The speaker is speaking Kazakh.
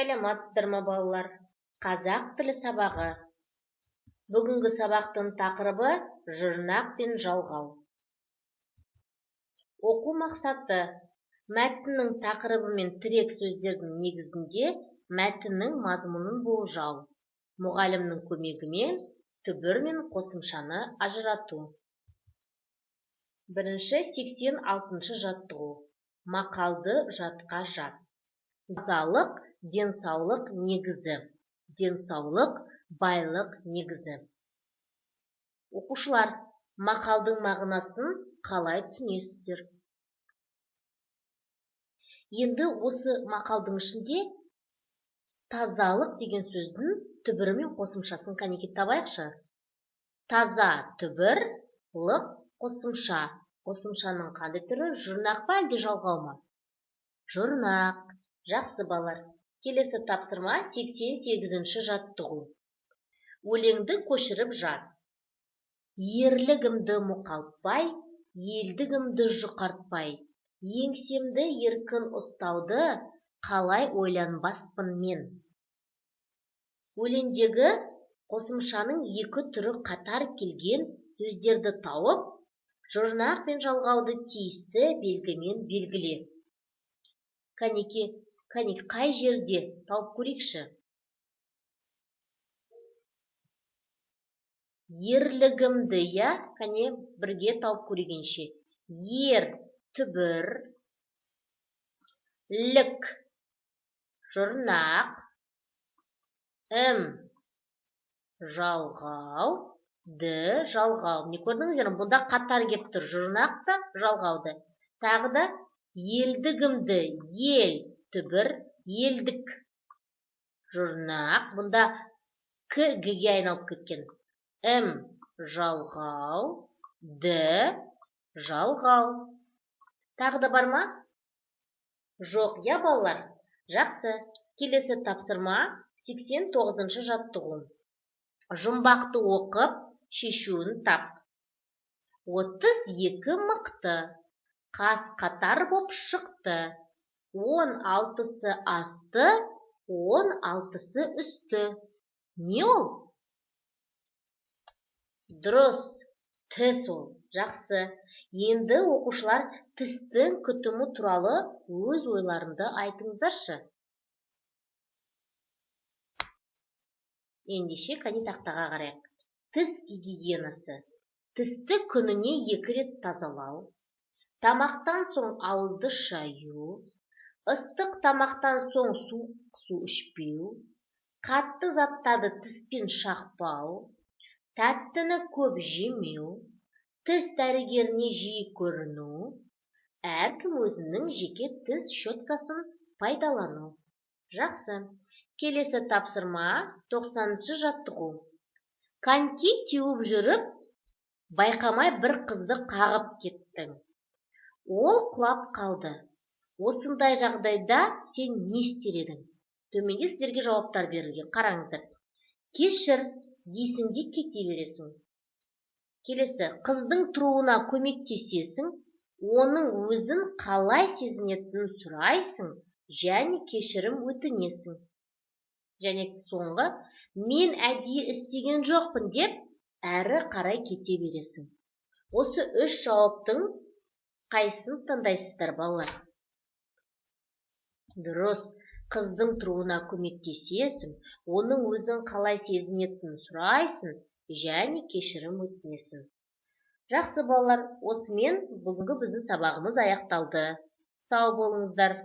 Сәлеметсіздер ме балалар? Қазақ тілі сабағы. Бүгінгі сабақтың тақырыбы жұрнақ пен жалғау. Оқу мақсаты: мәтіннің тақырыбы мен тірек сөздердің негізінде мәтіннің мазмұнын болжау. Мұғалімнің көмегімен түбір мен қосымшаны ажырату. Бірінші 86-шы жаттығу. Мақалды жатқа жаз. Тазалық, денсаулық негізі. Денсаулық, байлық негізі. Оқушылар, мақалдың мағынасын қалай түсінесіздер? Енді осы мақалдың ішінде тазалық деген сөздің түбірі мен қосымшасын кәнекей табайықшы. Таза түбір, лық қосымша. Қосымшаның қандай түрі? Жұрнақ па әлде жалғау ма? Жұрнақ. Жақсы балалар. Келесі тапсырма 88-ші жаттығу. Өлеңді көшіріп жаз. Ерлігімді мұқалтпай, елдігімді жұқартпай, еңсемді еркін ұстауды қалай ойланбаспын мен. Өлеңдегі қосымшаның екі түрі қатар келген сөздерді тауып, жұрнақ пен жалғауды тиісті белгімен белгіле. Кәнекей, қай жерде тауып көрейікші? Ерлігімді, кәне бірге тауып көрегенше. Ер түбір, лік жұрнақ, жалғау, жалғау. Не көрдіңіздер? Бұнда қатар кеп тұр, жұрнақ та жалғауды. Тағы да елдігімді, ел түбір, елдік жұрнақ. Бұнда г-ге айналып кеткен. Жалғау, жалғау. Тағы да бар ма? Жоқ, балалар? Жақсы. Келесі тапсырма 89-шы жаттығу. Жұмбақты оқып, шешуін тап. 32 мықты, қас қатар боп шықты. 16-сы асты, 16-сы үсті. Не ол? Дұрыс, тіс ол. Жақсы. Енді оқушылар тістің күтімі туралы өз ойларында айтыңыздаршы. Ендеше кәне тақтаға қарайық. Тіс гигиенасы. Тісті күніне 2 рет тазалау. Тамақтан соң ауызды шаю. Ыстық тамақтан соң су ішпеу. Қатты заттарды тіспен шақпау. Тәттіні көп жемеу. Тіс дәрігеріне жиі көріну. Әркім өзінің жеке тіс щеткасын пайдалану. Жақсы. Келесі тапсырма 90-шы жаттығу. Коньки теуіп жүріп, байқамай бір қызды қағып кеттің. Ол құлап қалды. Осындай жағдайда сен не істер едің? Төменде сіздерге жауаптар берілген. Қараңыздар. Кешір дейсің де кете бересің. Келесі, қыздың тұруына көмектесесің, оның өзін қалай сезінетінін сұрайсың, және кешірім өтінесің. Және соңғы, мен әдейі істеген жоқпын деп, әрі қарай кете бересің. Осы 3 жауаптың қайсысын таңдайсыздар, балалар? Дұрыс, қыздың тұруына көмектесесің, оның өзін қалай сезінетінін сұрайсың, және кешірім өтінесің. Жақсы балалар, осымен бүгінгі біздің сабағымыз аяқталды. Сау болыңыздар.